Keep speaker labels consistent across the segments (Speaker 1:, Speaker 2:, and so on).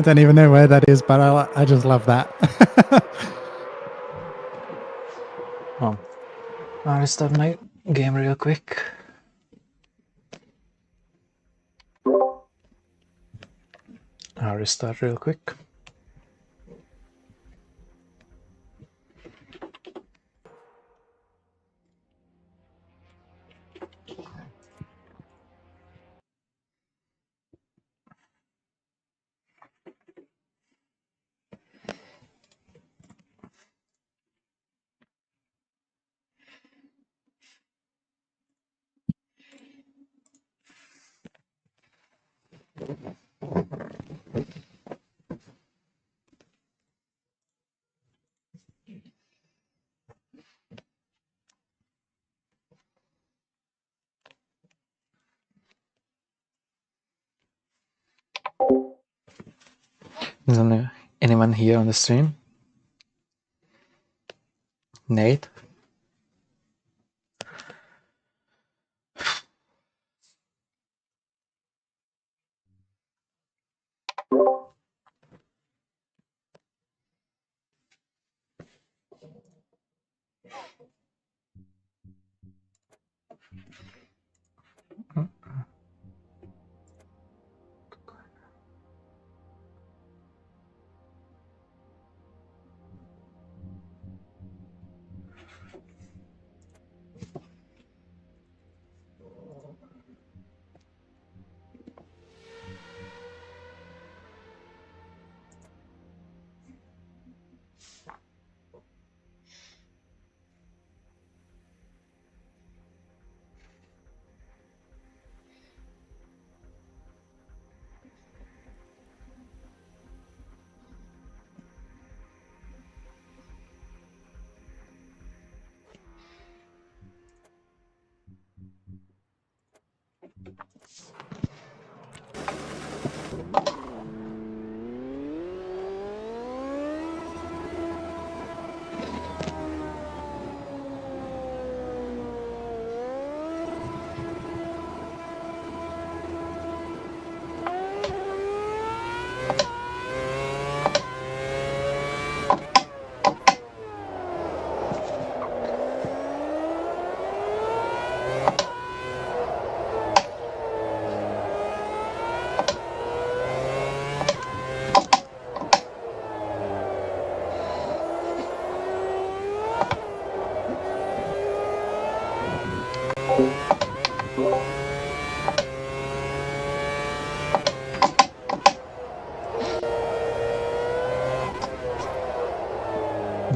Speaker 1: I don't even know where that is, but I just love that.
Speaker 2: Oh, I'll restart my game real quick. I'll restart real quick. Is anyone here on the stream? Nate?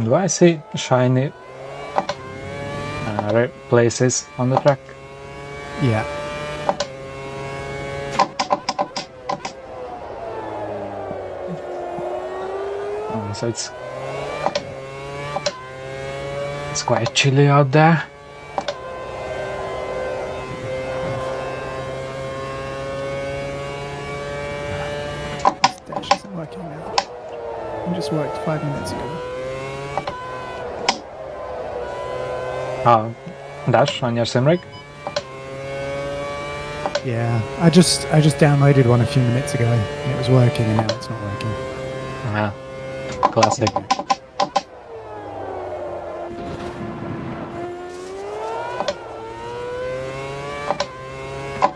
Speaker 2: Do I see shiny red places on the track?
Speaker 1: Yeah.
Speaker 2: So it's quite chilly out there.
Speaker 1: This dash isn't working now. It just worked 5 minutes ago.
Speaker 2: Oh, dash on your Simrig?
Speaker 1: Yeah, I just downloaded one a few minutes ago and it was working, and now it's not working.
Speaker 2: Yeah, classic.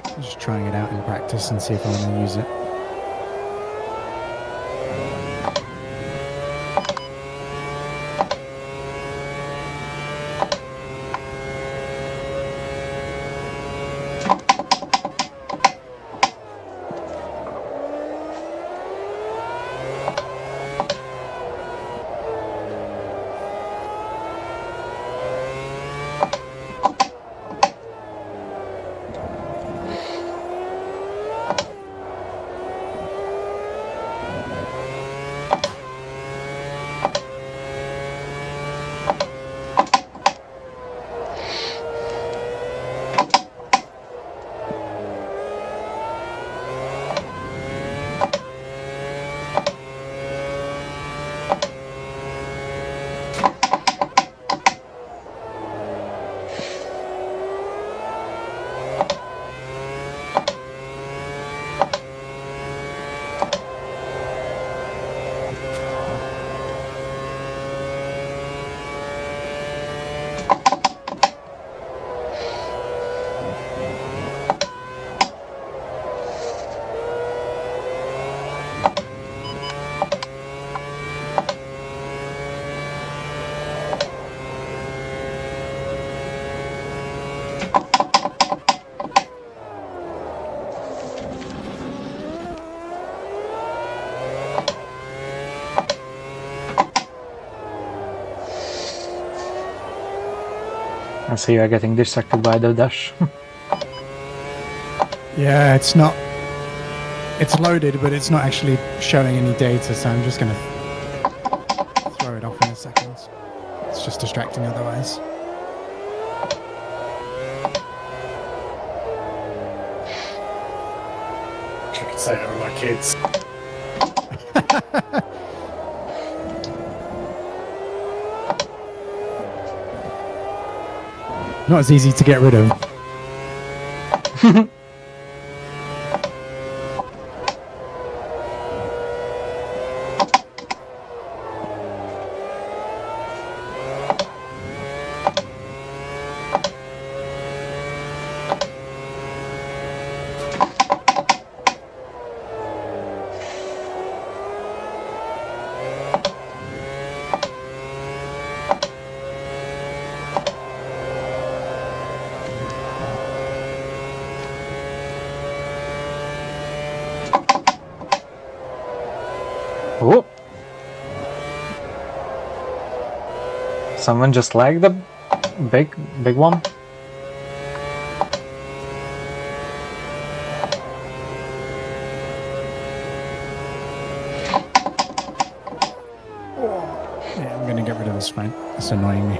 Speaker 1: I'm just trying it out in practice and see if I want to use it.
Speaker 2: I see you're getting distracted by the dash.
Speaker 1: Yeah, it's not. It's loaded, but it's not actually showing any data, so I'm just going to throw it off in a second. It's just distracting otherwise.
Speaker 3: I could say that with my kids.
Speaker 1: Not as easy to get rid of.
Speaker 2: Oh! Someone just lagged the big one.
Speaker 1: Yeah, I'm going to get rid of this fight. It's annoying me.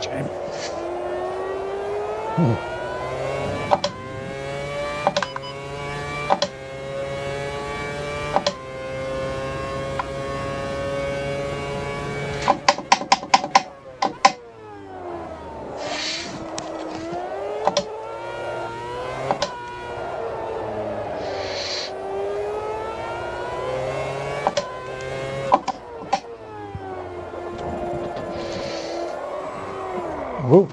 Speaker 1: Shame. Ooh.
Speaker 2: Whoa.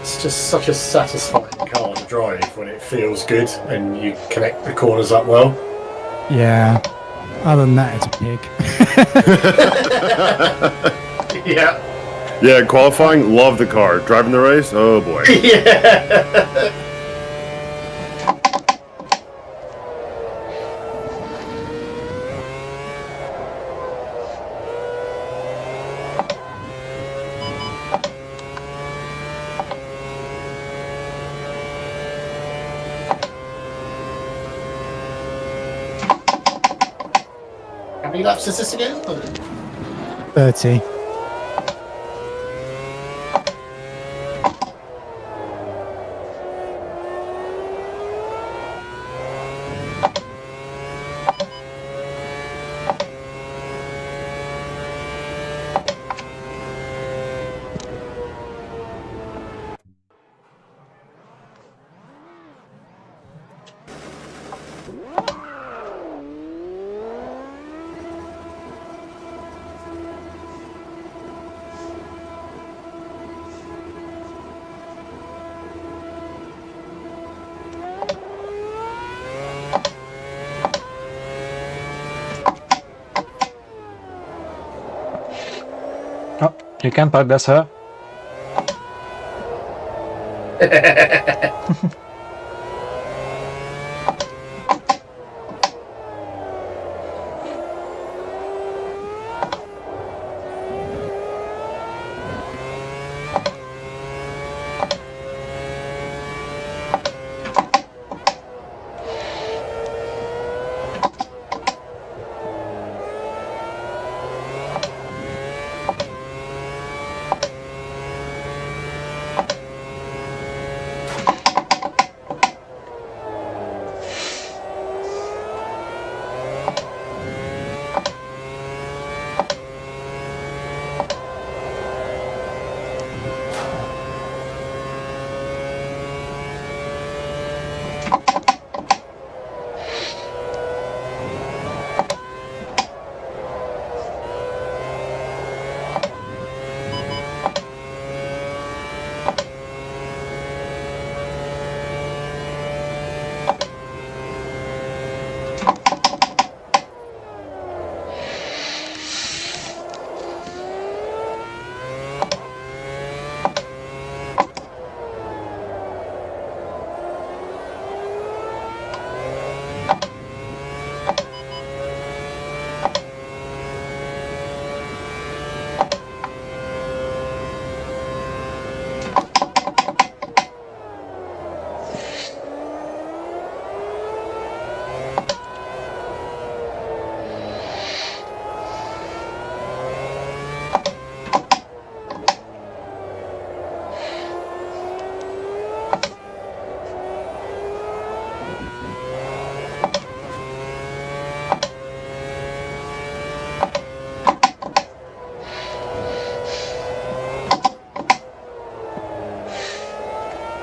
Speaker 3: It's just such a satisfying car to drive when it feels good and you connect the corners up well.
Speaker 1: Yeah. Other than that, it's a pig.
Speaker 3: Yeah.
Speaker 4: Yeah, qualifying, love the car. Driving the race, oh boy.
Speaker 3: Yeah. How many laps is this again?
Speaker 1: 30.
Speaker 2: You can park, that's her.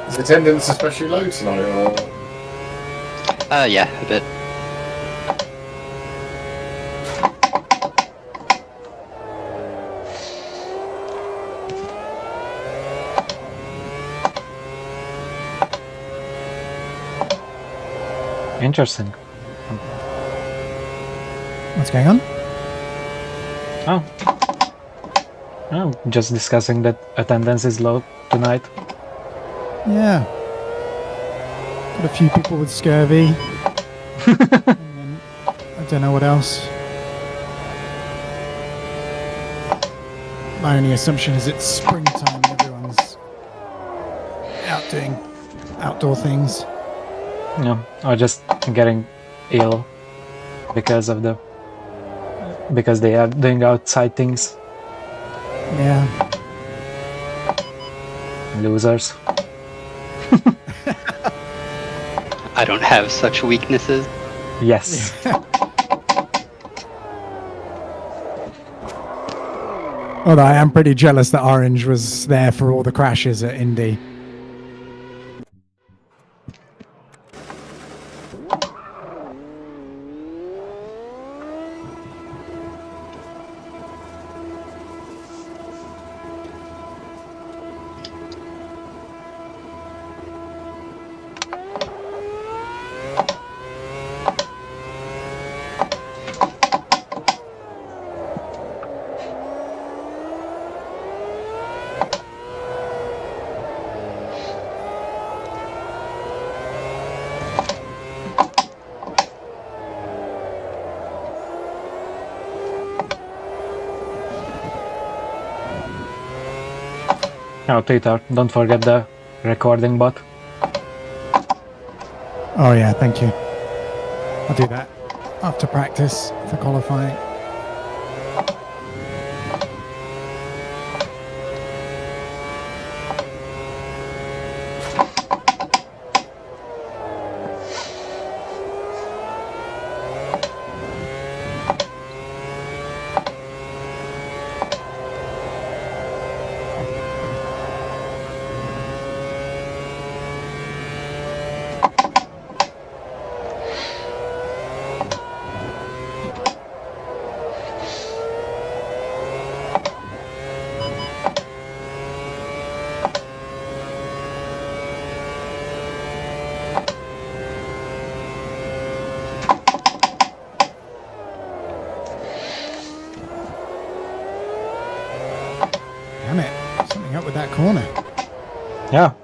Speaker 3: Is attendance especially low tonight, or?
Speaker 5: Yeah, a bit.
Speaker 2: Interesting.
Speaker 1: What's going on?
Speaker 2: Oh. Oh, just discussing that attendance is low tonight.
Speaker 1: Yeah. Got a few people with scurvy. And then I don't know what else. My only assumption is it's springtime and everyone's out doing outdoor things.
Speaker 2: Yeah, or just getting ill because they are doing outside things.
Speaker 1: Yeah.
Speaker 2: Losers.
Speaker 5: I don't have such weaknesses.
Speaker 2: Yes.
Speaker 1: Although I am pretty jealous that Orange was there for all the crashes at Indy.
Speaker 2: Oh, Peter, don't forget the recording bot.
Speaker 1: Oh yeah, thank you. I'll do that after practice for qualifying.
Speaker 2: Yeah.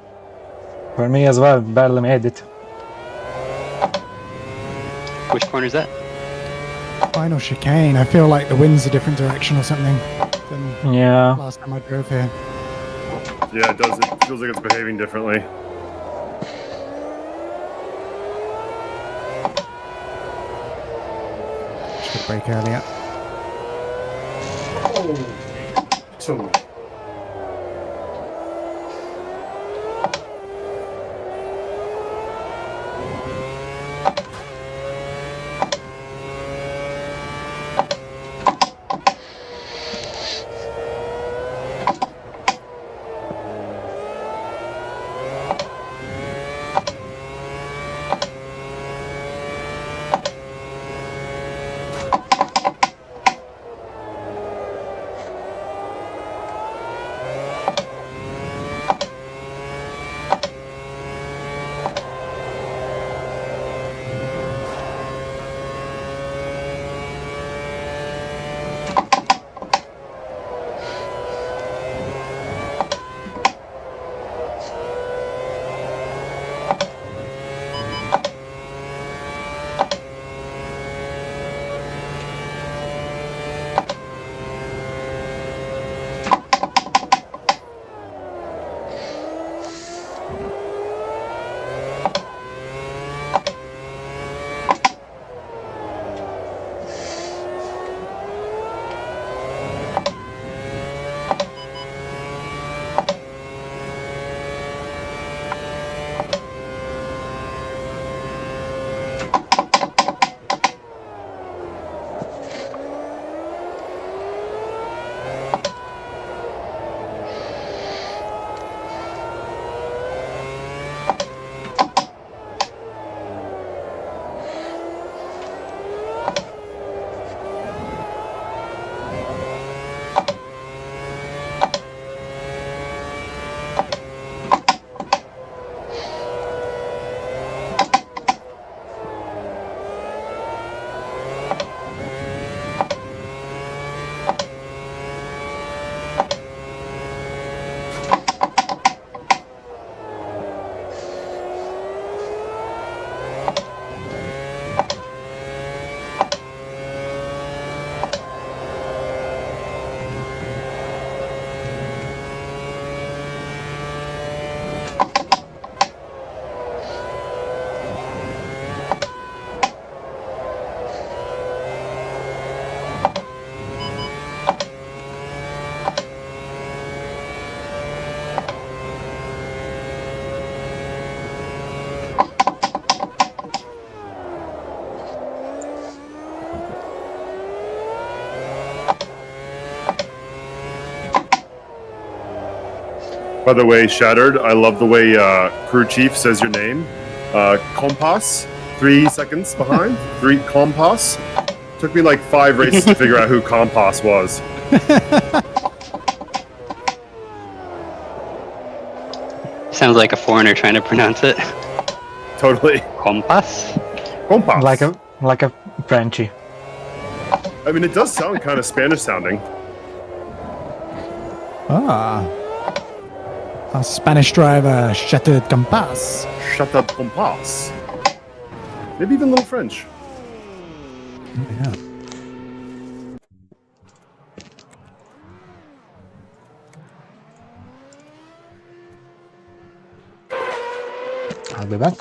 Speaker 2: For me as well, barely made it.
Speaker 5: Which corner is that?
Speaker 1: Final chicane. I feel like the wind's a different direction or something than
Speaker 2: Yeah.
Speaker 1: last time I drove here.
Speaker 4: Yeah, it does. It feels like it's behaving differently.
Speaker 1: Should brake earlier.
Speaker 3: Tool.
Speaker 4: By the way, Shattered, I love the way crew chief says your name. Compass, 3 seconds behind. 3 Compass. Took me like 5 races to figure out who Compass was.
Speaker 5: Sounds like a foreigner trying to pronounce it.
Speaker 4: Totally.
Speaker 5: Compass?
Speaker 4: Compass.
Speaker 2: Like a Frenchy.
Speaker 4: I mean, it does sound kind of Spanish sounding.
Speaker 1: Ah. A Spanish driver, Shattered Compass.
Speaker 4: Shut up, Compass. Maybe even a little French.
Speaker 1: Yeah.
Speaker 2: I'll be back.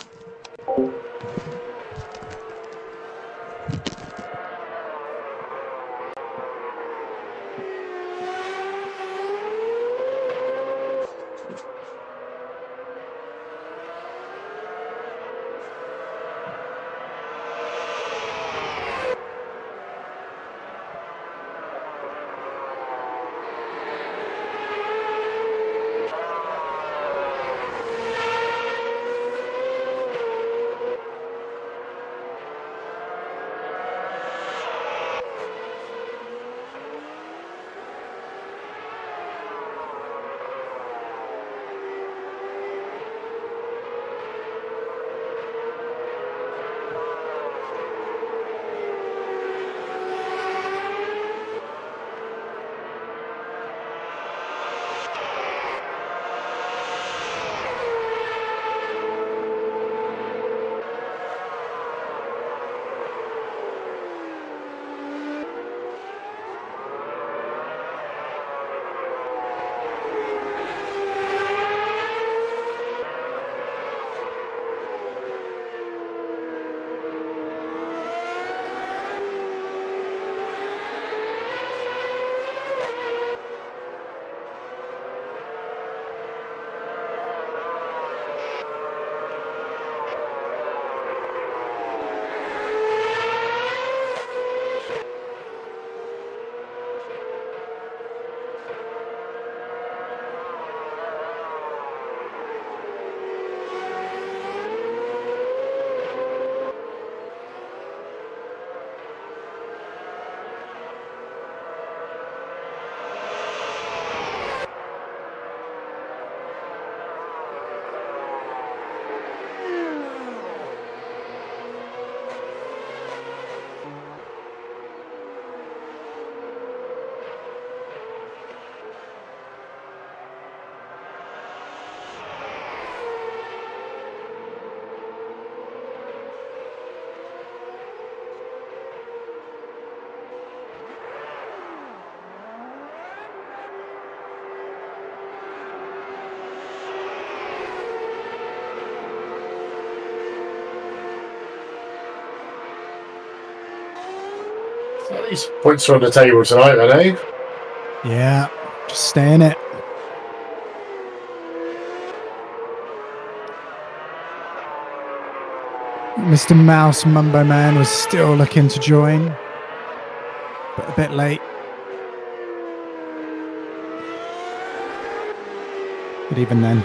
Speaker 3: These points are on the table tonight, then, eh?
Speaker 1: Yeah, just stay in it. Mr. Mouse Mumbo Man was still looking to join, but a bit late. But even then.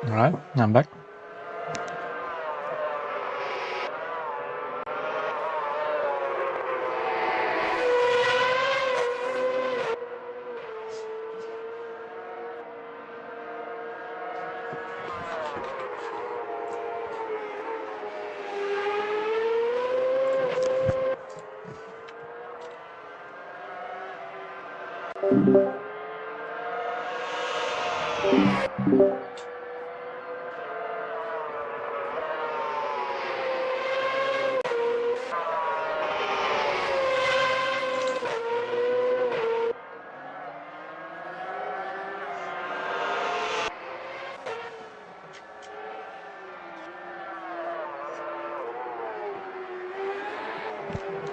Speaker 2: Alright, I'm back.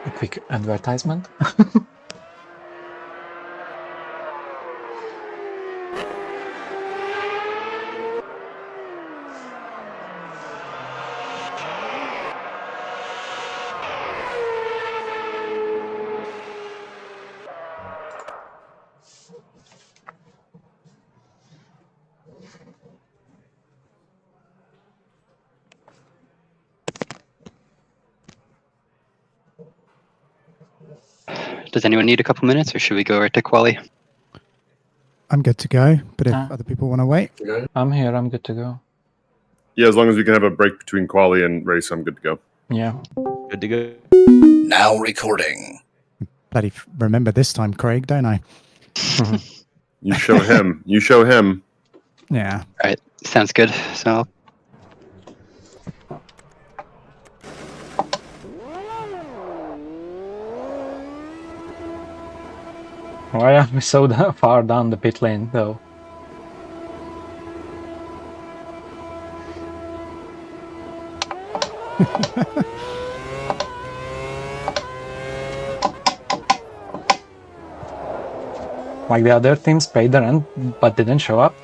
Speaker 2: A quick advertisement.
Speaker 5: Does anyone need a couple minutes, or should we go right to quali?
Speaker 1: I'm good to go, but if
Speaker 2: Ah.
Speaker 1: other people want to wait.
Speaker 3: You know?
Speaker 2: I'm here, I'm good to go.
Speaker 4: Yeah, as long as we can have a break between quali and race, I'm good to go.
Speaker 2: Yeah.
Speaker 6: Good to go.
Speaker 7: Now recording.
Speaker 1: Bloody remember this time, Craig, don't I?
Speaker 4: You show him. You show him.
Speaker 1: Yeah.
Speaker 5: All right, sounds good. So
Speaker 2: Why are we so far down the pit lane, though? Like the other teams paid their rent, but didn't show up.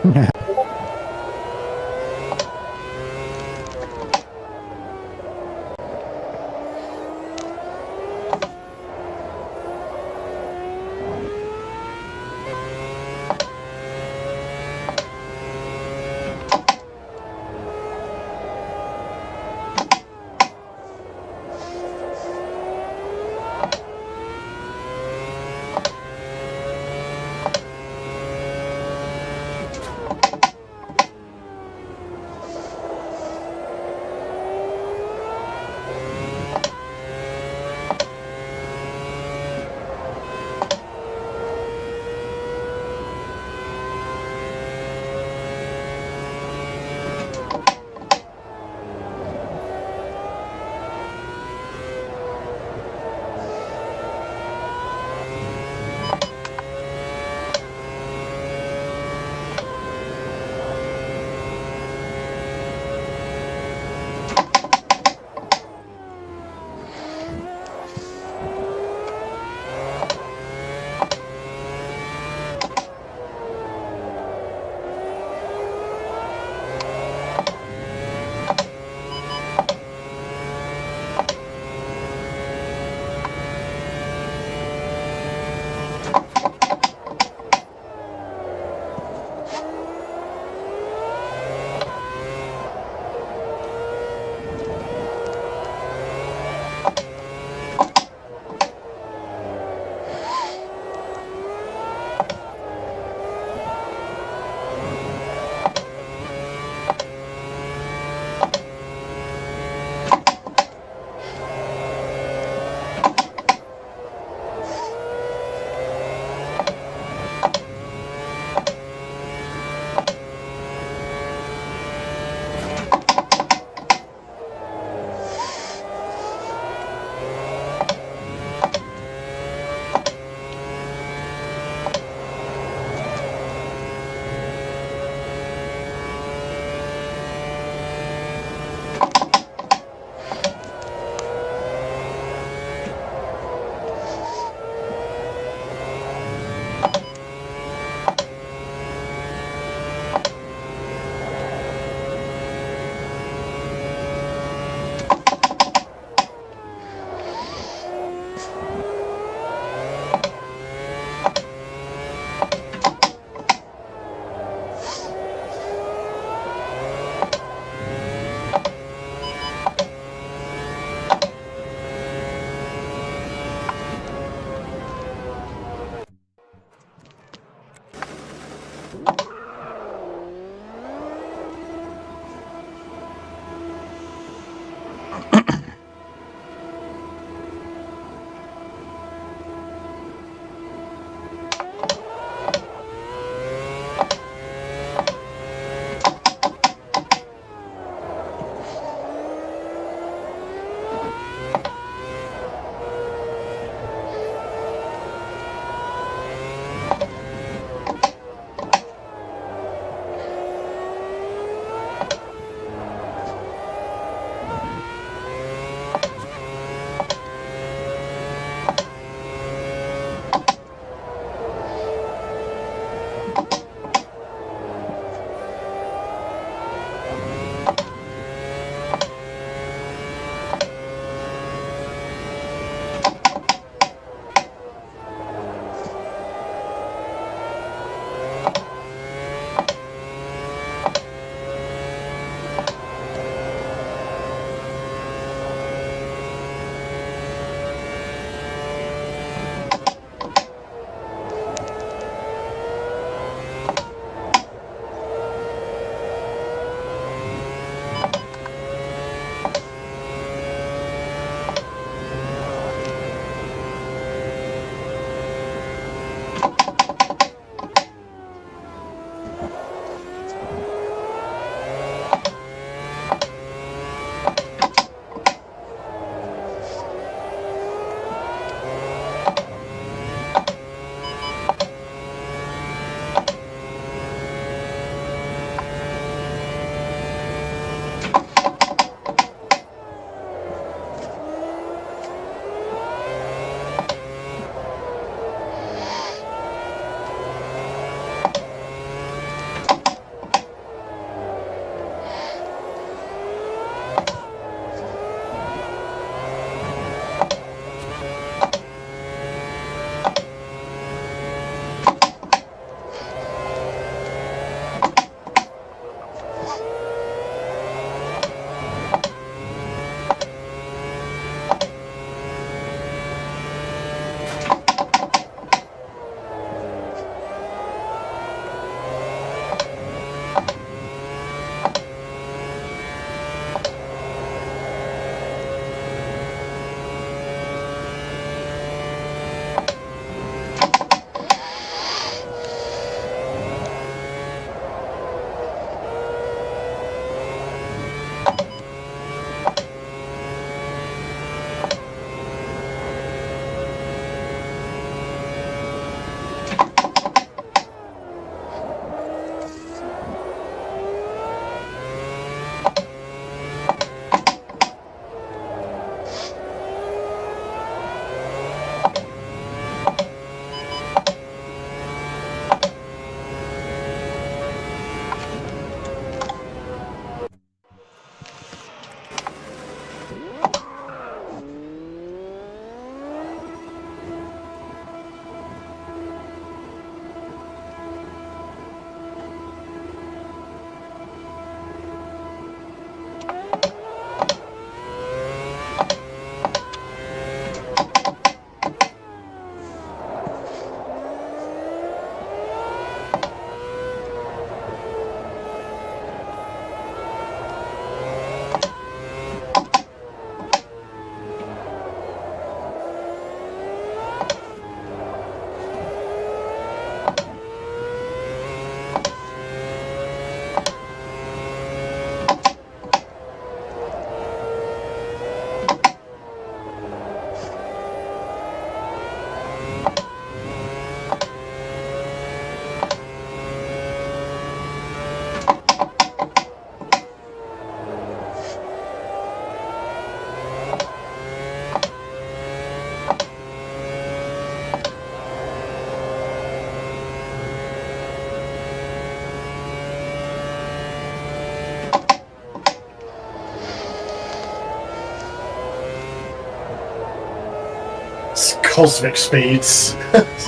Speaker 1: Yeah.
Speaker 3: cosmic speeds.
Speaker 1: It's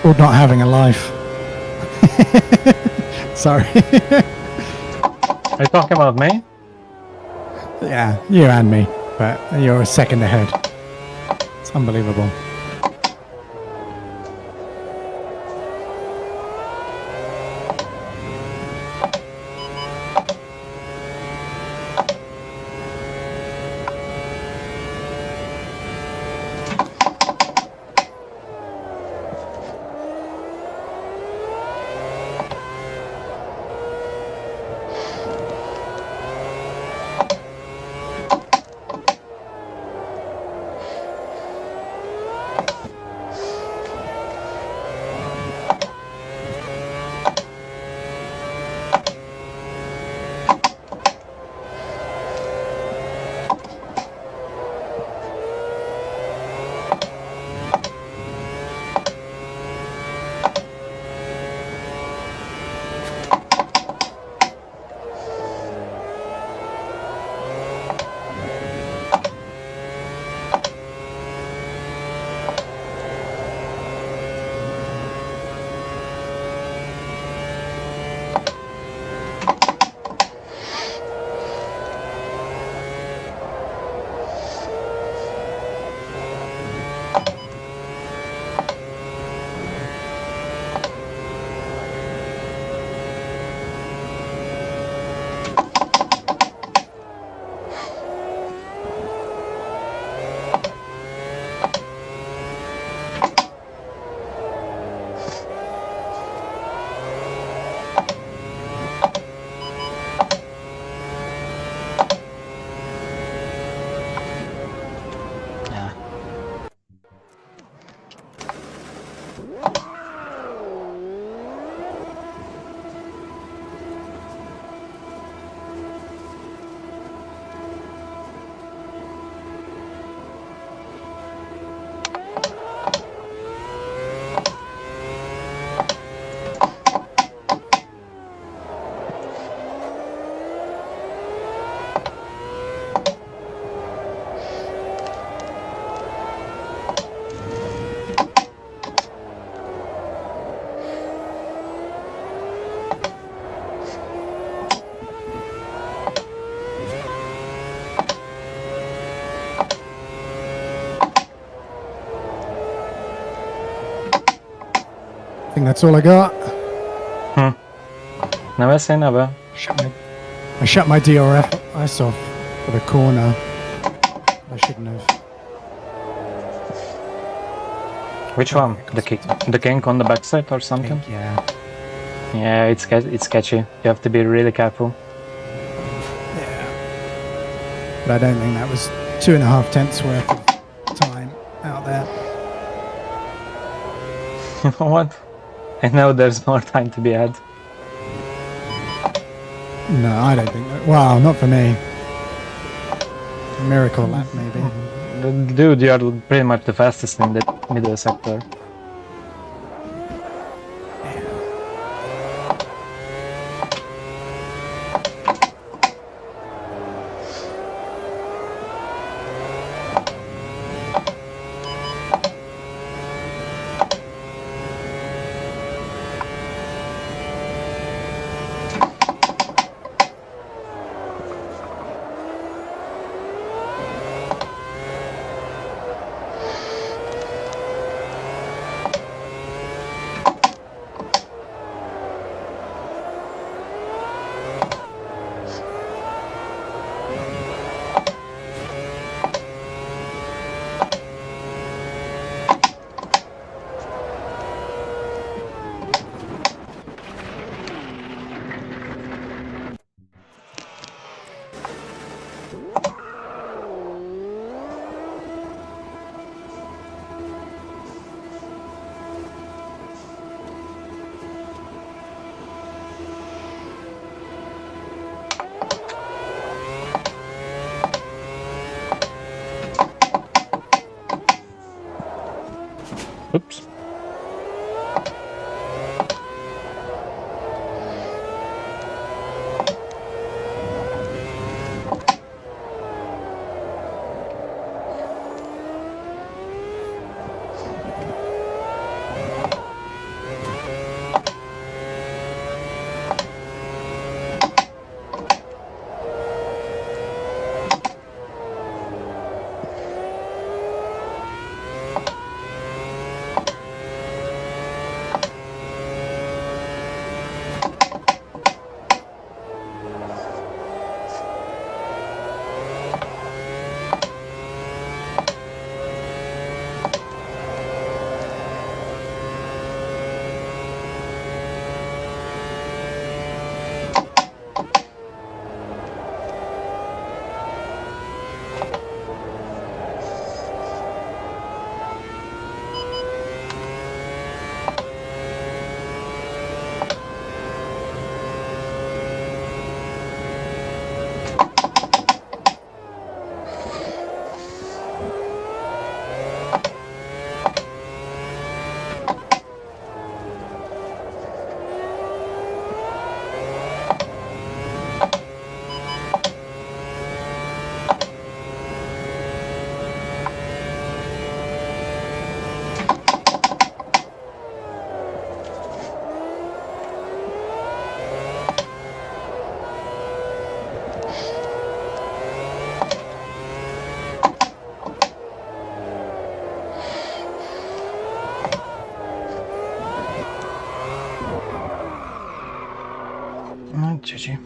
Speaker 1: called not having a life. Sorry.
Speaker 2: Are you talking about me?
Speaker 1: Yeah, you and me, but you're a second ahead. It's unbelievable. I think that's all I got.
Speaker 2: Never say never.
Speaker 1: I shut my DRS off for the corner. I shouldn't have.
Speaker 2: Which one? The king on the backside or something?
Speaker 1: Yeah.
Speaker 2: Yeah, it's sketchy. You have to be really careful.
Speaker 1: Yeah. But I don't think that was 2.5 tenths worth of time out there.
Speaker 2: You know what? I know there's more time to be had.
Speaker 1: No, I don't think that. Well, not for me. Miracle lap, maybe.
Speaker 2: Dude, you are pretty much the fastest in the middle sector. Oops. strategy.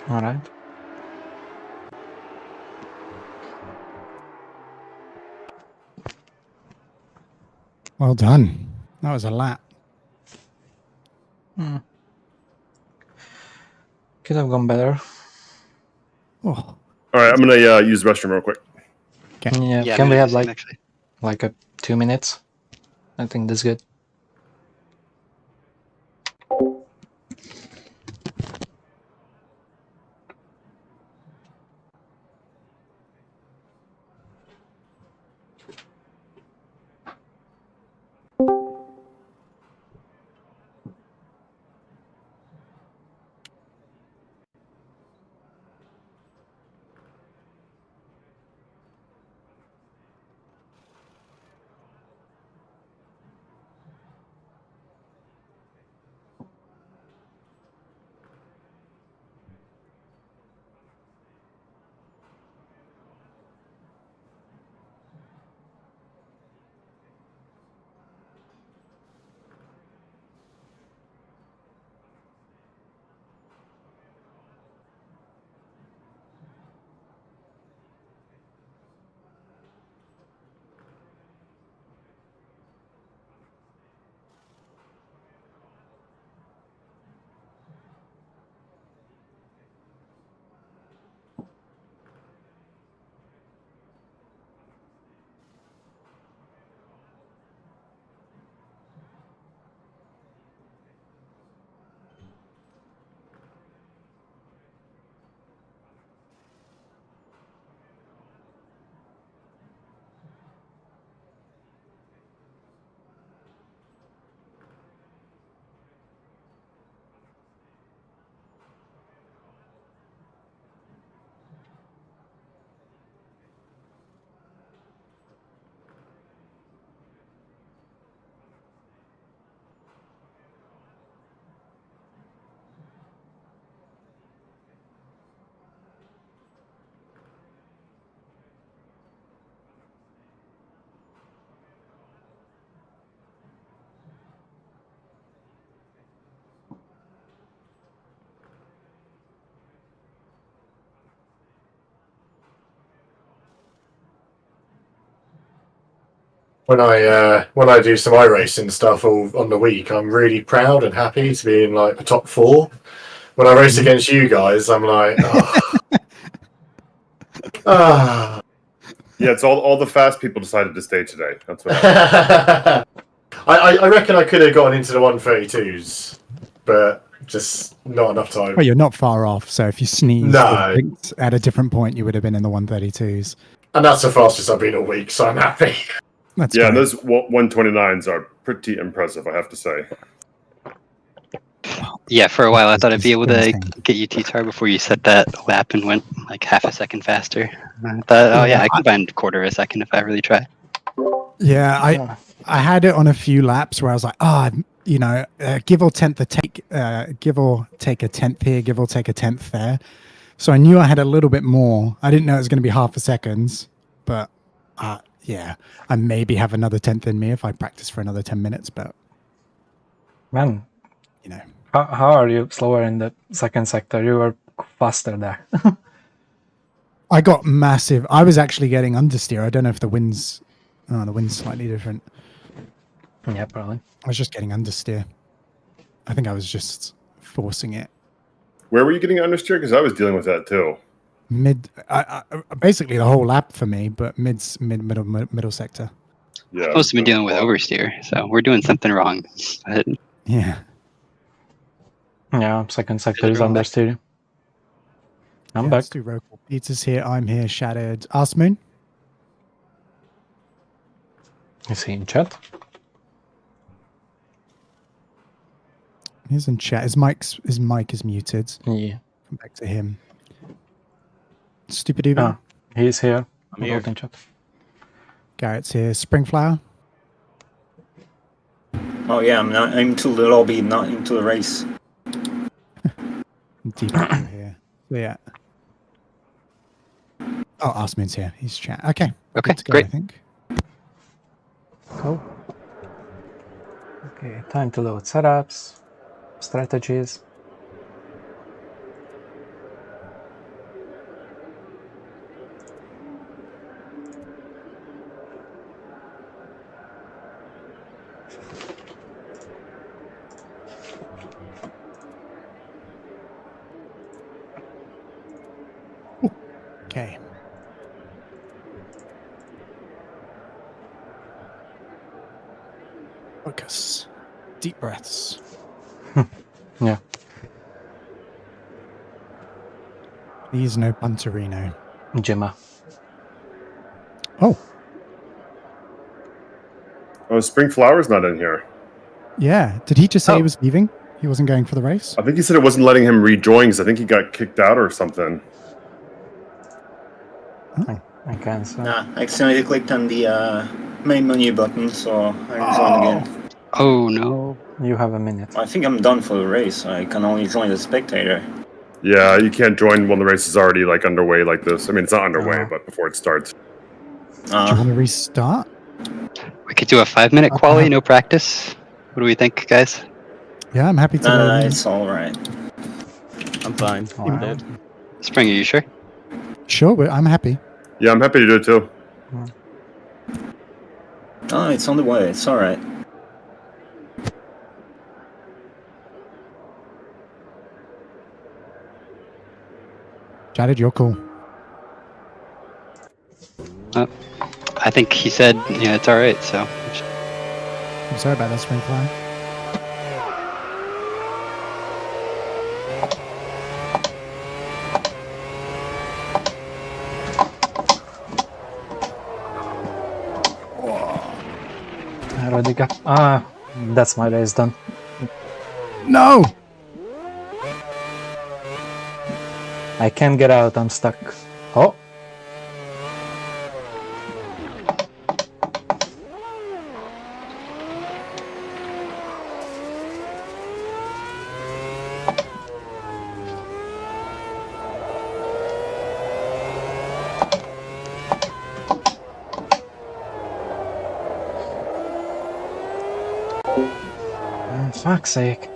Speaker 2: All right.
Speaker 1: Well done. That was a lap.
Speaker 2: Could have gone better.
Speaker 1: Oh,
Speaker 4: All right, I'm gonna use the restroom real quick.
Speaker 2: Yeah.
Speaker 5: Yeah,
Speaker 2: Can we have
Speaker 5: same,
Speaker 2: like
Speaker 5: actually.
Speaker 2: a 2 minutes? I think that's good.
Speaker 3: When I do some iRacing stuff all on the week, I'm really proud and happy to be in like the top 4. When I race against you guys, I'm like, ah.
Speaker 4: Yeah, it's all the fast people decided to stay today. That's what.
Speaker 3: I reckon I could have gotten into the 132s, but just not enough time.
Speaker 1: well, you're not far off. So if you sneezed
Speaker 3: No.
Speaker 1: at a different point, you would have been in the 132s.
Speaker 3: And that's the fastest I've been all week, so I'm happy.
Speaker 1: That's
Speaker 4: Yeah,
Speaker 1: great.
Speaker 4: those 129s are pretty impressive, I have to say.
Speaker 5: Yeah, for a while I thought I'd be able to
Speaker 1: Insane.
Speaker 5: get you T-tar before you set that lap and went like half a second faster. I thought, oh yeah, I can find quarter of a second if I really try.
Speaker 1: Yeah, I had it on a few laps where I was like, give or take a tenth here, give or take a tenth there. So I knew I had a little bit more. I didn't know it was going to be half a second, but yeah, I maybe have another tenth in me if I practice for another 10 minutes. But
Speaker 2: Man,
Speaker 1: you know,
Speaker 2: how are you slower in the second sector? You were faster there.
Speaker 1: I got massive. I was actually getting understeer. I don't know if the wind's slightly different.
Speaker 2: Yeah, probably.
Speaker 1: I was just getting understeer. I think I was just forcing it.
Speaker 4: Where were you getting understeer? Because I was dealing with that too.
Speaker 1: Basically the whole lap for me, but middle sector.
Speaker 4: Yeah,
Speaker 5: Supposed to be dealing with oversteer, so we're doing something wrong. But
Speaker 1: Yeah.
Speaker 2: Yeah, second sector is
Speaker 5: Everyone back?
Speaker 2: understeer. I'm
Speaker 1: Yeah,
Speaker 2: back.
Speaker 1: let's do AeroCool. Peter's here. I'm here. Shattered. Ask Moon.
Speaker 2: Is he in chat?
Speaker 1: He's in chat. His mic is muted.
Speaker 2: Yeah.
Speaker 1: Come back to him. Stupid Uber.
Speaker 2: Ah, he's here.
Speaker 6: I'm here.
Speaker 2: In chat.
Speaker 1: Garrett's here. Springflower.
Speaker 6: Oh yeah, I'm into the lobby, not into the race.
Speaker 1: Deep here. Yeah. Oh, Asmin's here. He's chat. Okay.
Speaker 5: Okay,
Speaker 1: Good to go,
Speaker 5: great.
Speaker 1: I think.
Speaker 2: Cool. Okay, time to load setups, strategies.
Speaker 1: Okay. Focus. Deep breaths.
Speaker 2: Yeah.
Speaker 1: Please no Punterino.
Speaker 2: Gemma.
Speaker 1: Oh,
Speaker 4: Oh, Spring Flower's not in here.
Speaker 1: yeah. Did he just say
Speaker 4: Oh.
Speaker 1: he was leaving? He wasn't going for the race?
Speaker 4: I think he said it wasn't letting him rejoin because I think he got kicked out or something.
Speaker 2: I cancel.
Speaker 6: Nah, I accidentally clicked on the main menu button, so I joined again.
Speaker 5: Oh no.
Speaker 2: You have a minute.
Speaker 6: I think I'm done for the race. I can only join as a spectator.
Speaker 4: Yeah, you can't join when the race is already like underway like this. I mean, it's not underway,
Speaker 2: Oh.
Speaker 4: but before it starts.
Speaker 1: Do you want to restart?
Speaker 5: We could do a 5-minute quali, no practice. What do we think, guys?
Speaker 1: Yeah, I'm happy to.
Speaker 6: Nah, it's alright.
Speaker 8: I'm fine.
Speaker 2: All right.
Speaker 8: Dead.
Speaker 5: Spring, are you sure?
Speaker 1: Sure, I'm happy.
Speaker 4: Yeah, I'm happy to do it too.
Speaker 6: Oh, it's on the way. It's alright.
Speaker 1: Jared, you're cool.
Speaker 5: I think he said, yeah, it's all right. So
Speaker 1: I'm sorry about that, Springfly.
Speaker 2: I already got. Ah, that's my race done.
Speaker 1: No!
Speaker 2: I can't get out. I'm stuck. Oh. Fuck's sake.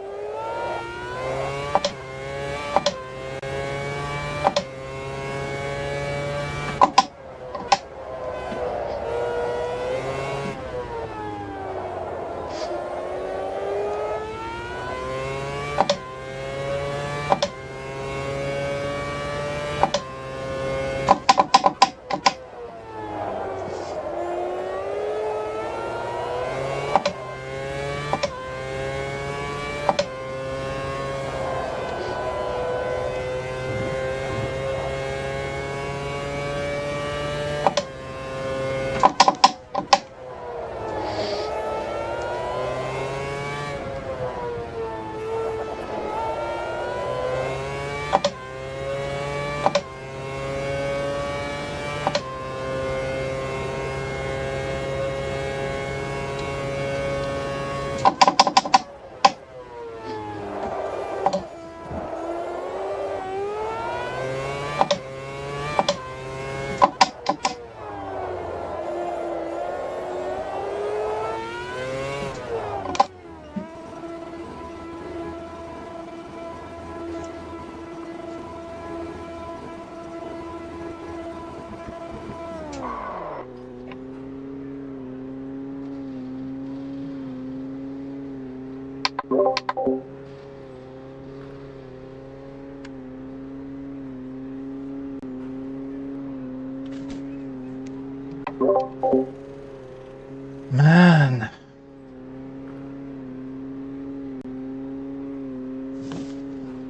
Speaker 2: Man.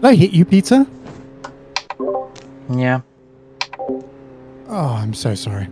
Speaker 1: Did I hit you, Peter?
Speaker 2: Yeah.
Speaker 1: Oh, I'm so sorry.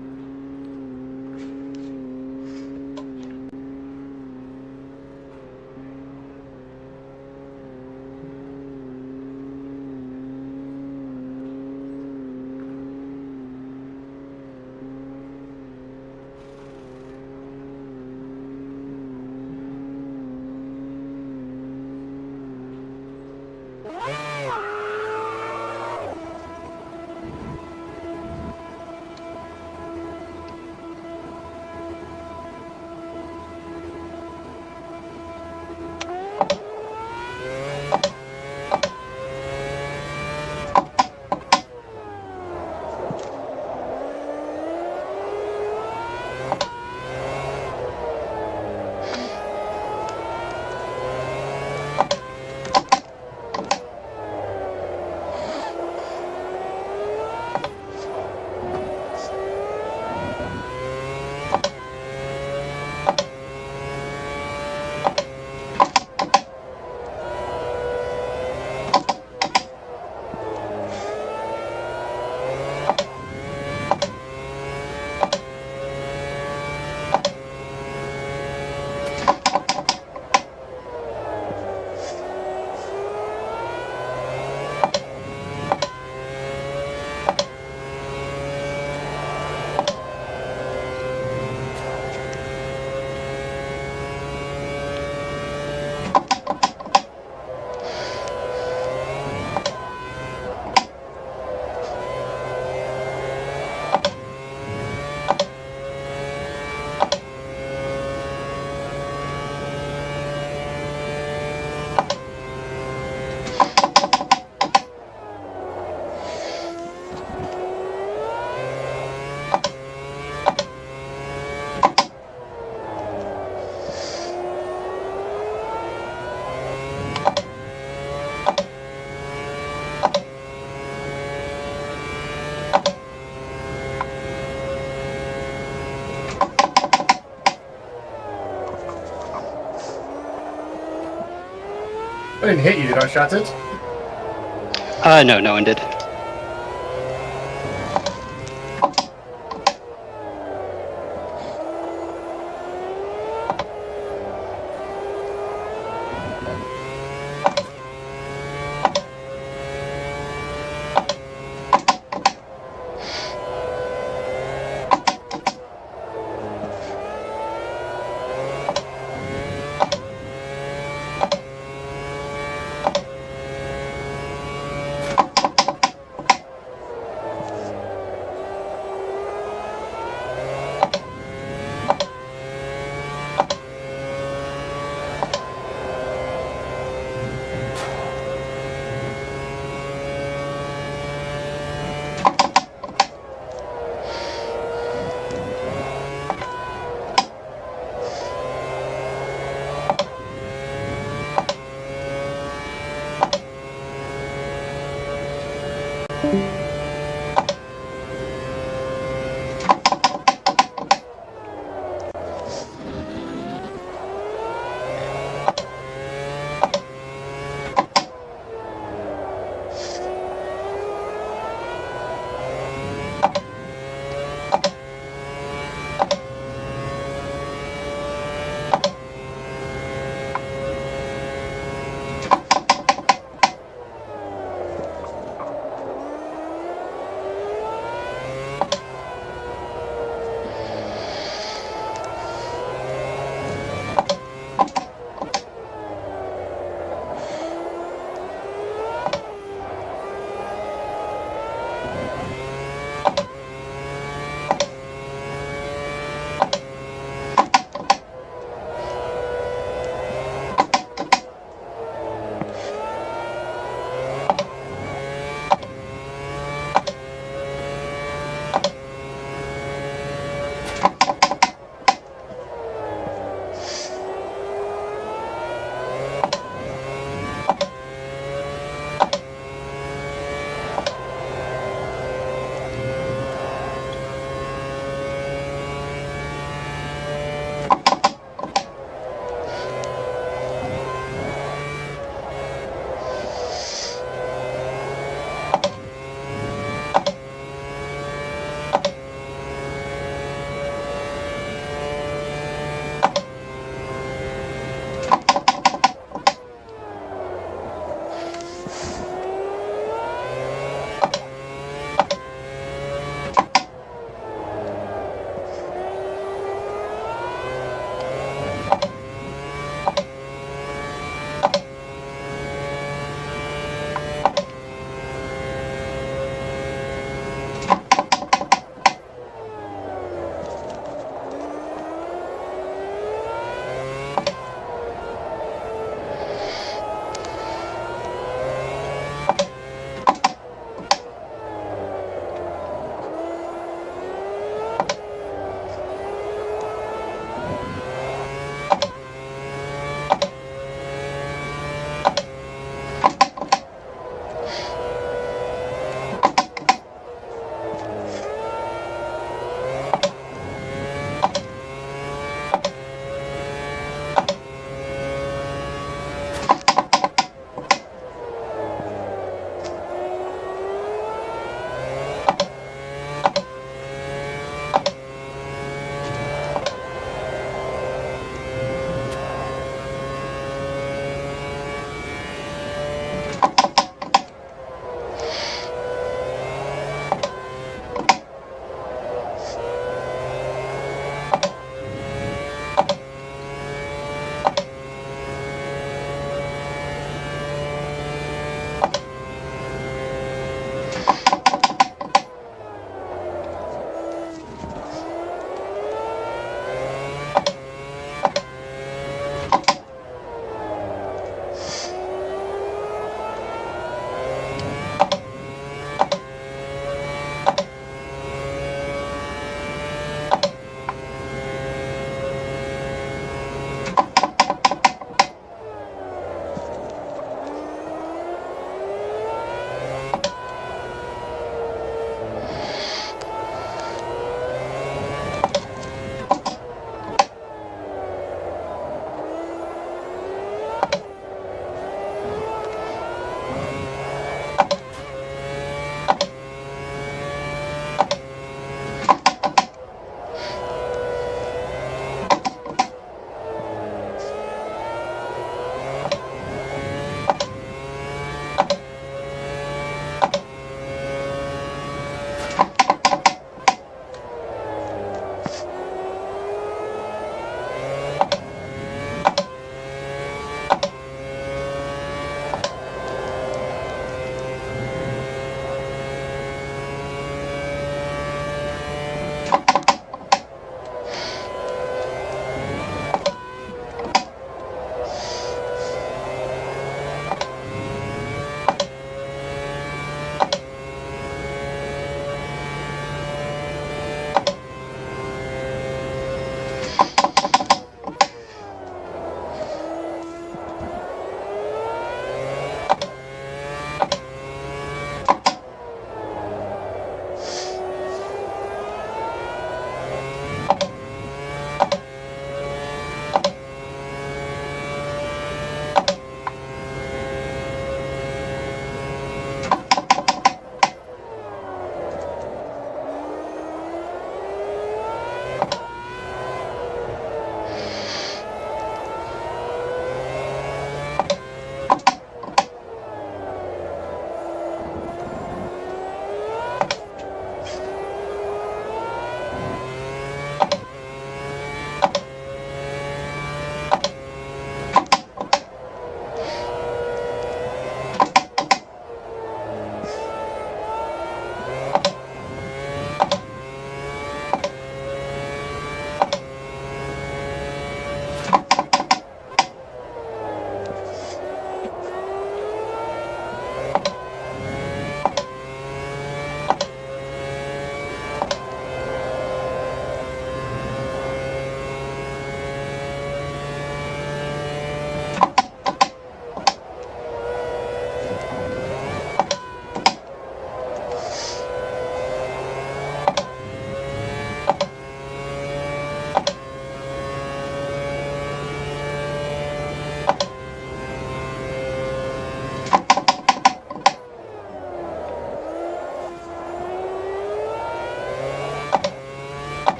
Speaker 3: I didn't hit you, did I, Shattered?
Speaker 5: No, no one did.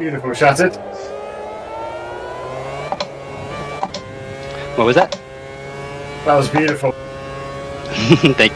Speaker 3: Beautiful, Shattered.
Speaker 5: What was that?
Speaker 3: That was beautiful.
Speaker 5: Thank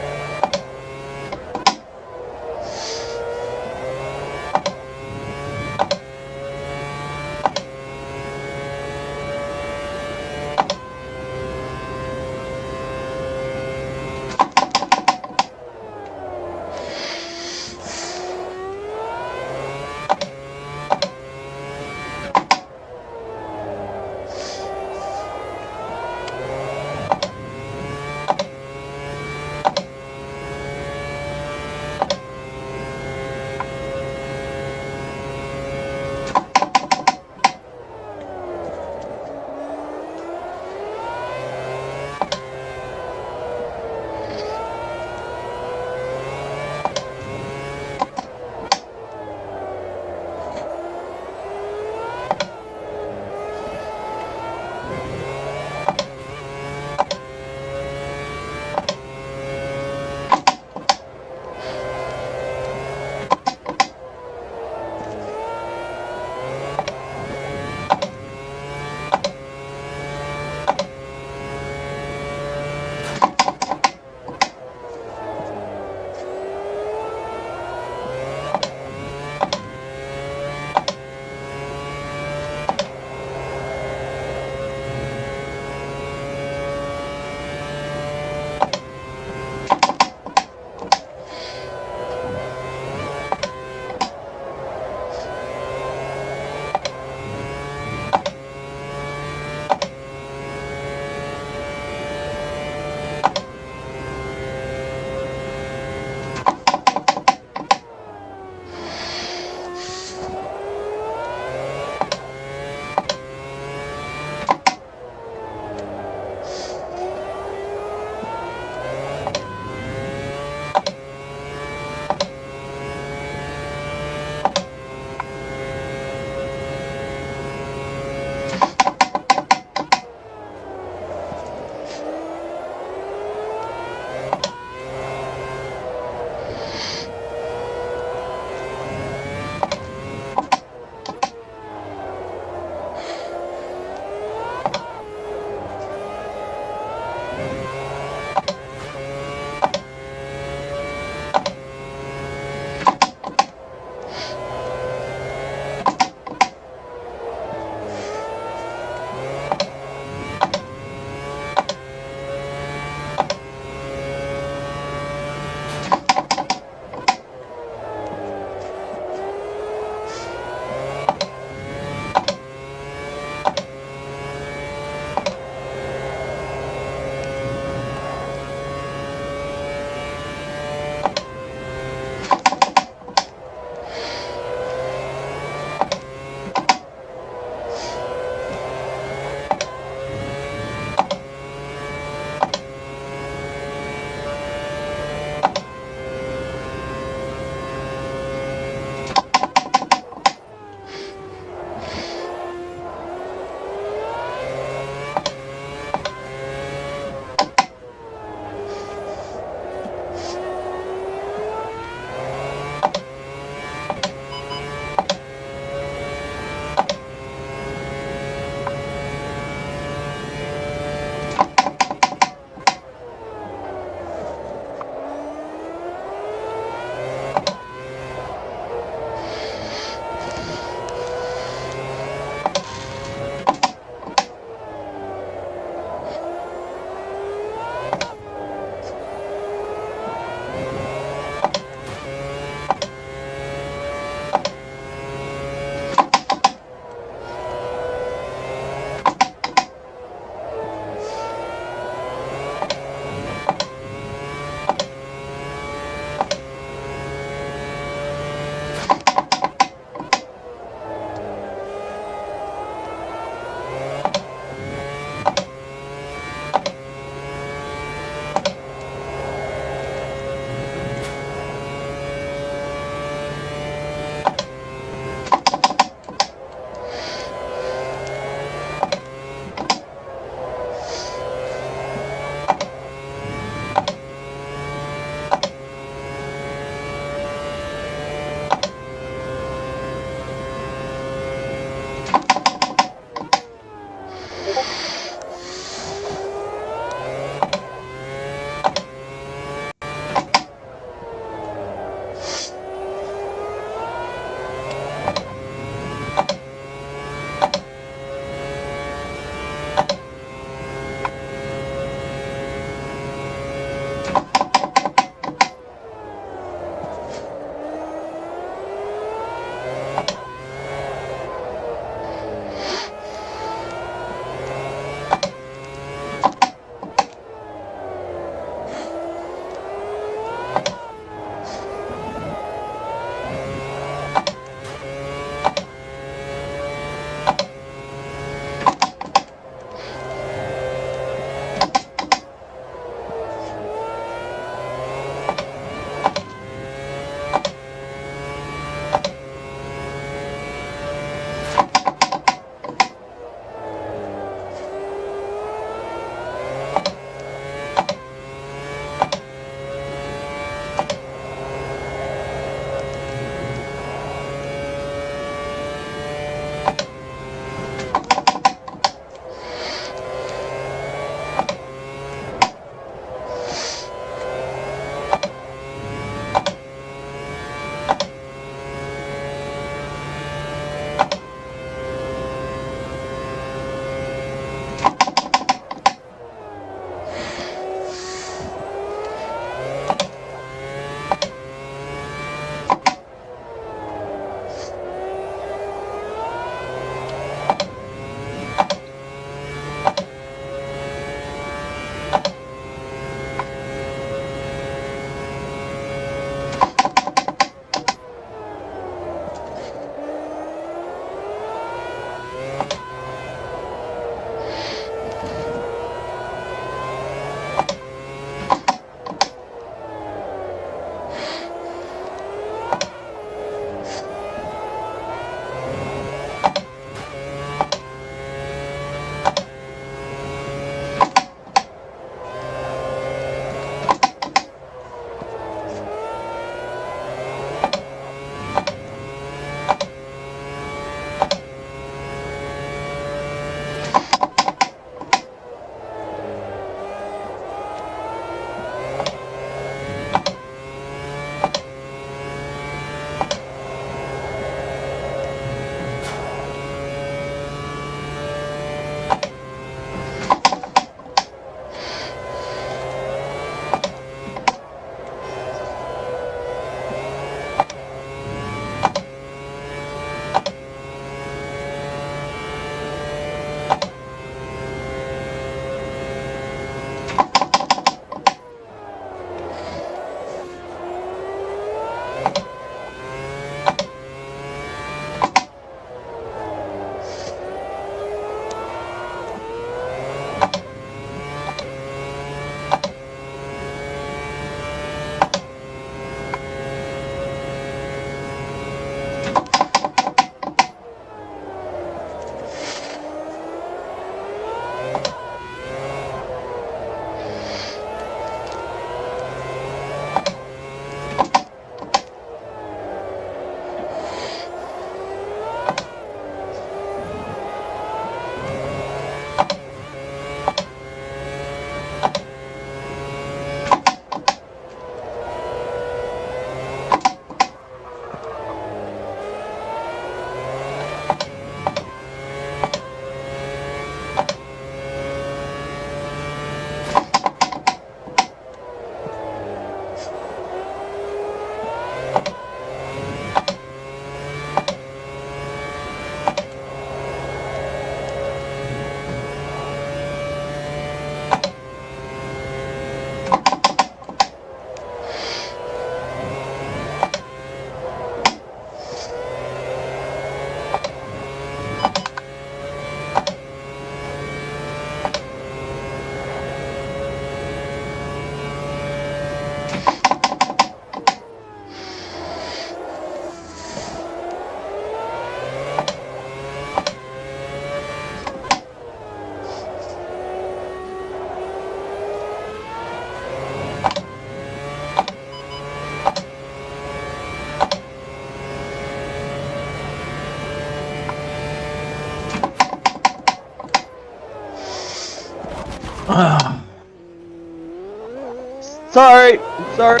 Speaker 8: Sorry. Sorry.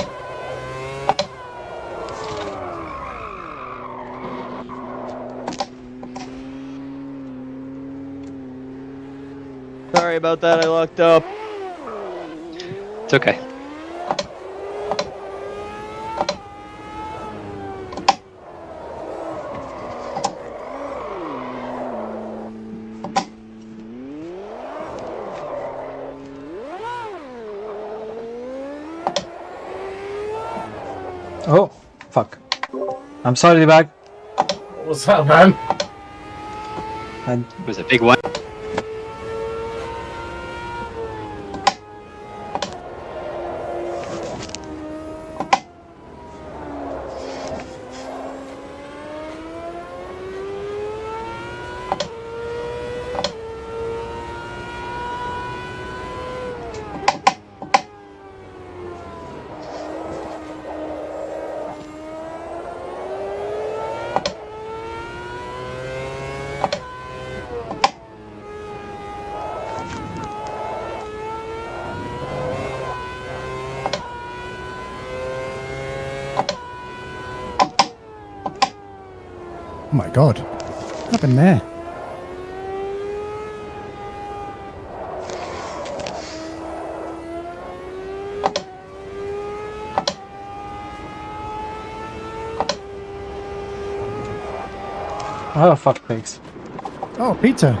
Speaker 8: Sorry about that. I locked up.
Speaker 5: It's okay.
Speaker 2: Oh, fuck. I'm sorry, bag.
Speaker 3: What's that, man?
Speaker 5: It was a big one.
Speaker 1: Oh my god. What happened there?
Speaker 2: Oh, fuck pigs.
Speaker 1: Oh, Peter.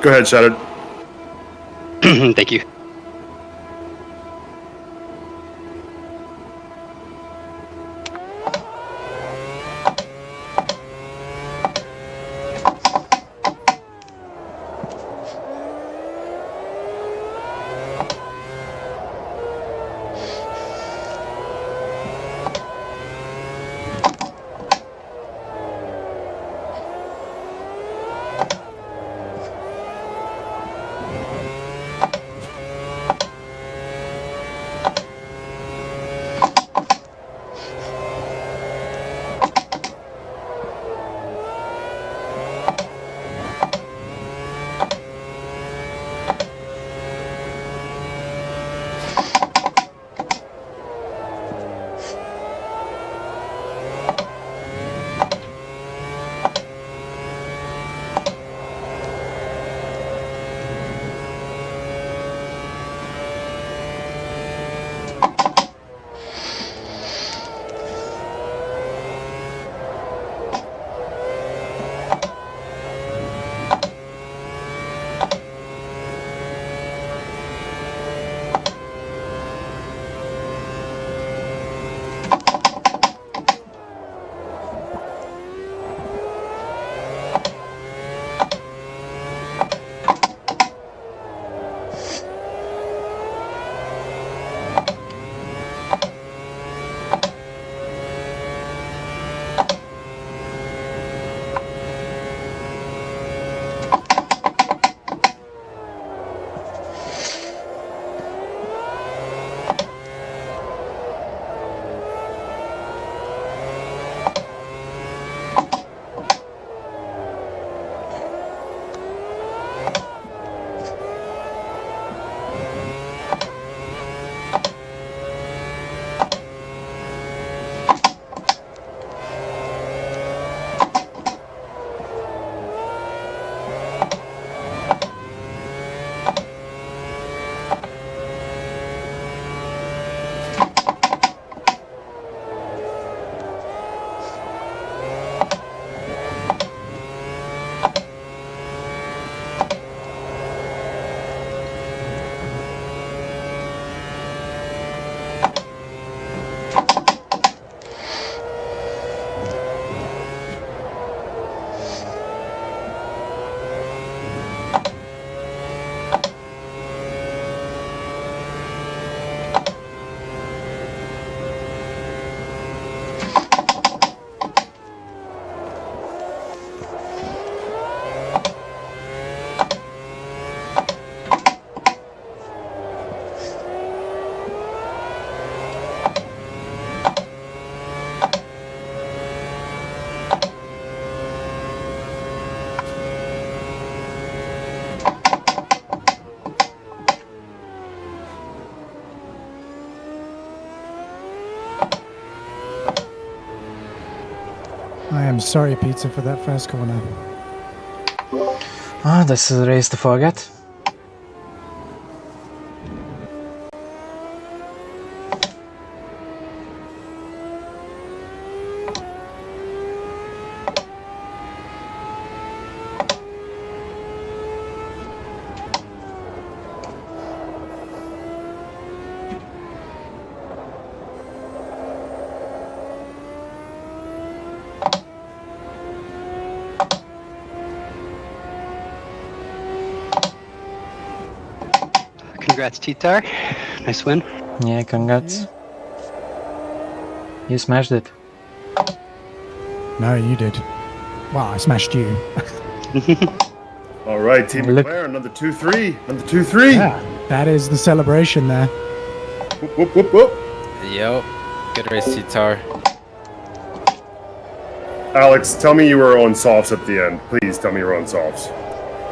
Speaker 4: Go ahead, Shattered.
Speaker 5: Thank you.
Speaker 1: I'm sorry, Pizza, for that first corner.
Speaker 2: Ah, this is a race to forget.
Speaker 5: Congrats, Titar. Nice win.
Speaker 2: Yeah, congrats. You smashed it.
Speaker 1: No, you did. Well, I smashed you.
Speaker 4: All right, Team
Speaker 2: Look-
Speaker 4: McLaren, another 2-3. Another 2-3.
Speaker 1: Yeah, that is the celebration there.
Speaker 4: Whoop, whoop, whoop, whoop.
Speaker 9: Yo, good race, Titar.
Speaker 4: Alex, tell me you were on softs at the end. Please tell me you were on softs.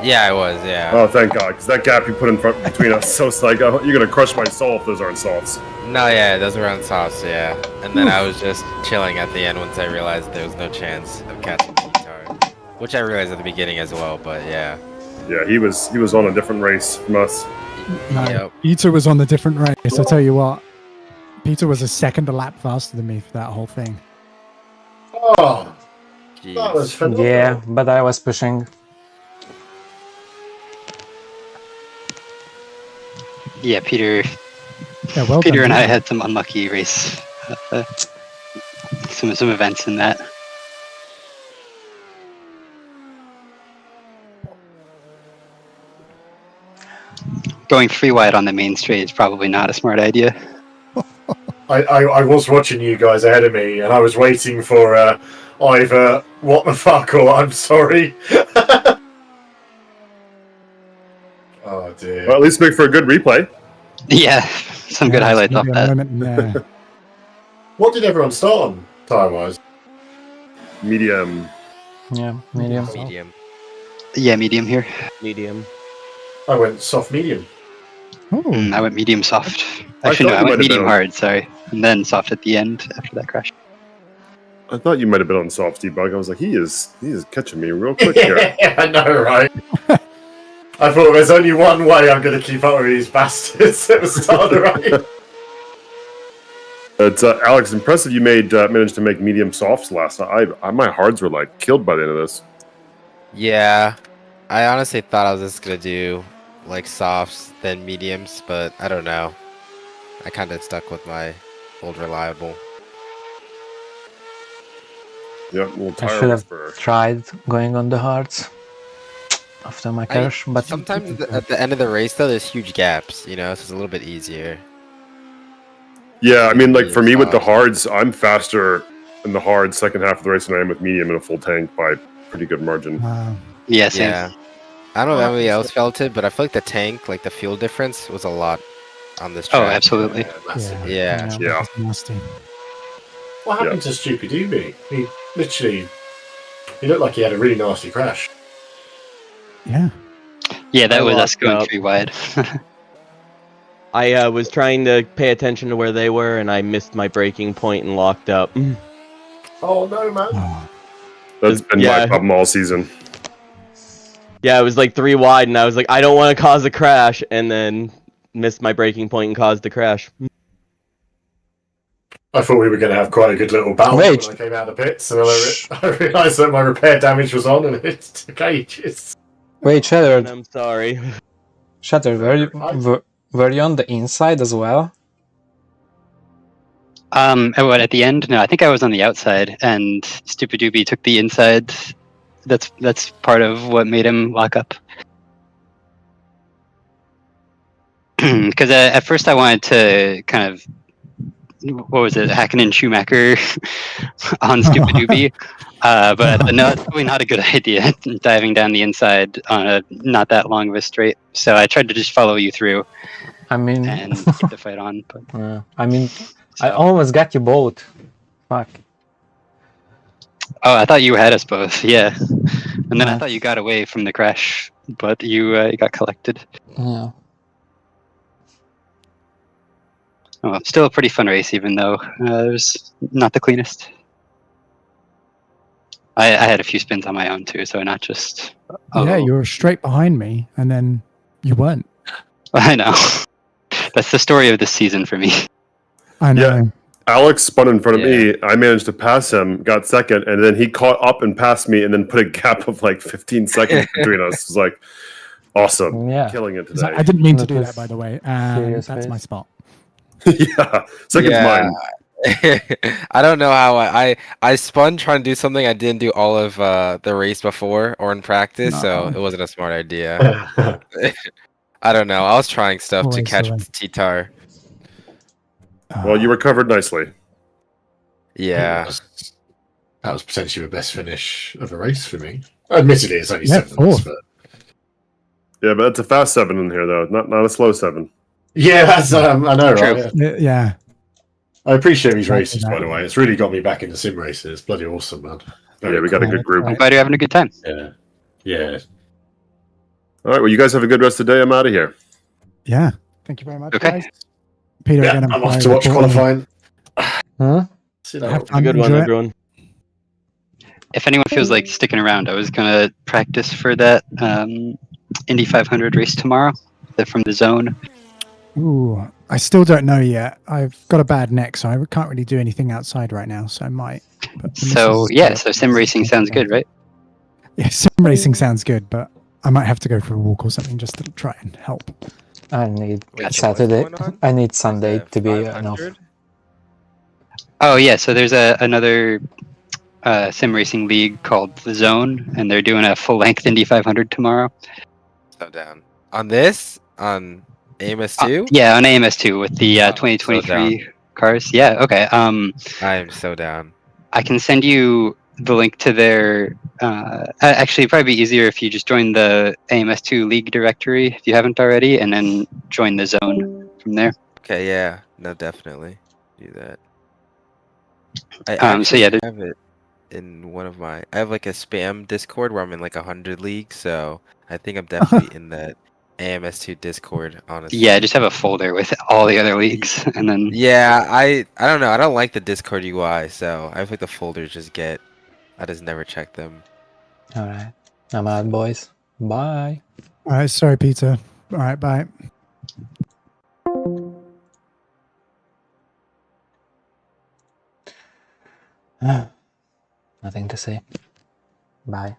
Speaker 9: Yeah, I was, yeah.
Speaker 4: Oh, thank God, because that gap you put in front between us, so it's like, oh, you're going to crush my soul if those aren't softs.
Speaker 9: No, yeah, those were on softs, yeah. And then I was just chilling at the end once I realized there was no chance of catching Titar. Which I realized at the beginning as well, but yeah.
Speaker 4: Yeah, he was on a different race from us.
Speaker 1: No,
Speaker 9: Yep.
Speaker 1: Peter was on the different race. I tell you what, Peter was a second a lap faster than me for that whole thing.
Speaker 3: Oh,
Speaker 9: Jeez.
Speaker 3: that was phenomenal.
Speaker 2: Yeah, but I was pushing.
Speaker 5: Yeah, Peter.
Speaker 1: Yeah, well
Speaker 5: Peter
Speaker 1: done,
Speaker 5: and I
Speaker 1: Peter.
Speaker 5: had some unlucky race. Some events in that. Going 3 wide on the main straight is probably not a smart idea.
Speaker 3: I was watching you guys ahead of me, and I was waiting for either what the fuck or I'm sorry. Oh dear.
Speaker 4: Well, at least make for a good replay.
Speaker 5: Yeah, some good
Speaker 1: Yeah,
Speaker 5: highlights
Speaker 1: it's
Speaker 5: off
Speaker 1: gonna be a
Speaker 5: that.
Speaker 1: moment in there.
Speaker 3: What did everyone start on time-wise?
Speaker 4: Medium.
Speaker 2: Yeah, medium.
Speaker 9: Medium.
Speaker 5: Yeah, medium here.
Speaker 8: Medium.
Speaker 3: I went soft medium.
Speaker 1: Oh,
Speaker 5: I went medium soft.
Speaker 4: I
Speaker 5: Actually, no,
Speaker 4: thought
Speaker 5: I
Speaker 4: you
Speaker 5: went
Speaker 4: might have
Speaker 5: medium
Speaker 4: been-
Speaker 5: hard, sorry. And then soft at the end after that crash.
Speaker 4: I thought you might have been on soft debug. I was like, he is catching me real quick here.
Speaker 3: Yeah, I know, right? I thought there's only one way I'm going to keep up with these bastards at the start of the race.
Speaker 4: It's Alex, impressive you managed to make medium softs last night. My hards were like killed by the end of this.
Speaker 9: Yeah, I honestly thought I was just gonna do like softs, then mediums, but I don't know. I kind of stuck with my old reliable.
Speaker 4: Yeah, little
Speaker 2: I
Speaker 4: tire
Speaker 2: should have
Speaker 4: whisperer.
Speaker 2: tried going on the hards after my crash, but
Speaker 9: Sometimes at the end of the race, though, there's huge gaps, you know, so it's a little bit easier.
Speaker 4: Yeah, I mean, like for me with the
Speaker 9: Soft.
Speaker 4: hards, I'm faster in the hard second half of the race than I am with medium in a full tank by a pretty good margin.
Speaker 1: wow.
Speaker 5: Yeah, same.
Speaker 9: Yeah. I don't know if anybody else felt it, but I feel like the tank, like the fuel difference, was a lot on this track.
Speaker 5: Oh, absolutely.
Speaker 9: Yeah.
Speaker 4: Yeah.
Speaker 1: that's nasty.
Speaker 3: What happened to Stupid Doobie? He literally... He looked like he had a really nasty crash.
Speaker 1: Yeah.
Speaker 5: Yeah, that
Speaker 8: I
Speaker 5: was us
Speaker 8: locked
Speaker 5: going
Speaker 8: up.
Speaker 5: 3 wide.
Speaker 8: I was trying to pay attention to where they were, and I missed my breaking point and locked up.
Speaker 3: Oh no, man.
Speaker 1: Oh,
Speaker 4: That's been
Speaker 8: Yeah.
Speaker 4: my problem all season.
Speaker 8: Yeah, it was like 3 wide, and I was like, I don't want to cause a crash, and then missed my breaking point and caused the crash.
Speaker 3: I thought we were going to have quite a good little battle
Speaker 2: Wait.
Speaker 3: when I came out of the pits, and then I realised that my repair damage was on, and it took ages.
Speaker 2: wait,
Speaker 8: And
Speaker 2: Shattered,
Speaker 8: I'm sorry.
Speaker 2: Shattered, were you on the inside as well?
Speaker 5: What, at the end? No, I think I was on the outside, and Stupid Doobie took the inside. That's part of what made him lock up. Because at first I wanted to kind of, what was it, Hakkinen Schumacher on Stupid Doobie, but no, it's probably not a good idea diving down the inside on a not that long of a straight. So I tried to just follow you through
Speaker 2: I mean,
Speaker 5: and keep the fight on. But
Speaker 2: I
Speaker 5: so-
Speaker 2: almost got you both. Fuck.
Speaker 5: Oh, I thought you had us both, yeah. And then I
Speaker 2: Yeah.
Speaker 5: thought you got away from the crash, but you got collected.
Speaker 2: Yeah.
Speaker 5: Oh, still a pretty fun race, even though it was not the cleanest. I had a few spins on my own too, so not just.
Speaker 1: Yeah, you were straight behind me, and then you weren't.
Speaker 5: I know. That's the story of this season for me.
Speaker 1: I know.
Speaker 4: Yeah. Alex spun in front of
Speaker 9: Yeah.
Speaker 4: me. I managed to pass him, got second, and then he caught up and passed me, and then put a gap of like 15 seconds between us. It was like awesome,
Speaker 2: Yeah.
Speaker 4: killing it
Speaker 1: It's like,
Speaker 4: today.
Speaker 1: I didn't mean to
Speaker 2: That
Speaker 1: do that,
Speaker 2: was
Speaker 1: by the way.
Speaker 2: serious
Speaker 1: That's my
Speaker 2: face.
Speaker 1: spot.
Speaker 4: Yeah, second's
Speaker 9: Yeah.
Speaker 4: mine.
Speaker 9: I don't know how I spun trying to do something I didn't do all of the race before or in practice, so
Speaker 1: No.
Speaker 9: it wasn't a smart idea. I don't know. I was trying stuff to
Speaker 1: Always
Speaker 9: catch
Speaker 1: silly.
Speaker 9: T-Tar.
Speaker 4: Well, you recovered nicely.
Speaker 9: Yeah.
Speaker 3: That was potentially the best finish of a race for me. Admittedly, it's only
Speaker 1: Yeah,
Speaker 3: 7th,
Speaker 1: fourth.
Speaker 3: but
Speaker 4: Yeah, but it's a fast 7 in here though, not a slow 7.
Speaker 3: yeah, that's I know,
Speaker 5: True.
Speaker 3: right? Yeah.
Speaker 1: Yeah.
Speaker 3: I appreciate these
Speaker 1: Exactly
Speaker 3: races, by
Speaker 1: that.
Speaker 3: the way. It's really got me back into sim races. It's bloody awesome, man. Very
Speaker 4: Yeah, we got a
Speaker 3: cool.
Speaker 4: good group.
Speaker 5: I'm glad you're having a good time.
Speaker 3: Yeah, yeah.
Speaker 4: All right, well, you guys have a good rest of the day. I'm out of here.
Speaker 1: Yeah. Thank you very much,
Speaker 5: Okay.
Speaker 1: guys. Peter,
Speaker 3: Yeah,
Speaker 1: again,
Speaker 3: I'm off
Speaker 1: sorry
Speaker 3: to watch
Speaker 1: for calling.
Speaker 3: qualifying.
Speaker 2: Hmm?
Speaker 3: See you
Speaker 1: Have
Speaker 3: later.
Speaker 8: Have a good one,
Speaker 1: Enjoy it.
Speaker 8: everyone.
Speaker 5: If anyone feels like sticking around, I was gonna practice for that Indy 500 race tomorrow. From the zone.
Speaker 1: Ooh, I still don't know yet. I've got a bad neck, so I can't really do anything outside right now. So I might. But the
Speaker 5: So
Speaker 1: missus
Speaker 5: yeah,
Speaker 1: got
Speaker 5: so
Speaker 1: it.
Speaker 5: sim racing sounds good, right?
Speaker 1: Yeah, sim racing sounds good, but I might have to go for a walk or something just to try and help.
Speaker 2: I need
Speaker 9: Wait, so
Speaker 2: Saturday.
Speaker 9: what's going on?
Speaker 2: I need Sunday
Speaker 9: Is
Speaker 2: to
Speaker 9: it
Speaker 2: be enough.
Speaker 9: 500?
Speaker 5: Oh yeah, so there's another sim racing league called the Zone, and they're doing a full length Indy 500 tomorrow.
Speaker 9: So down. On this? On AMS2?
Speaker 5: Yeah, on AMS2 with the
Speaker 9: Oh, so
Speaker 5: 2023 cars. Yeah, okay.
Speaker 9: I am so down.
Speaker 5: I can send you the link to their. Actually, it'd probably be easier if you just join the AMS2 league directory if you haven't already, and then join the Zone from there.
Speaker 9: Okay, yeah. No, definitely. Do that. I
Speaker 5: So
Speaker 9: actually
Speaker 5: yeah,
Speaker 9: have it in one of my... I have like a spam Discord where I'm in like 100 leagues, so I think I'm definitely in that AMS2 Discord, honestly.
Speaker 5: yeah, just have a folder with all the other leagues, and then
Speaker 9: Yeah, I don't know. I don't like the Discord UI, so I have like the folders just get... I just never check them.
Speaker 2: Alright. I'm out, boys. Bye.
Speaker 1: All right, sorry, Peter. All right, bye.
Speaker 2: Nothing to say. Bye.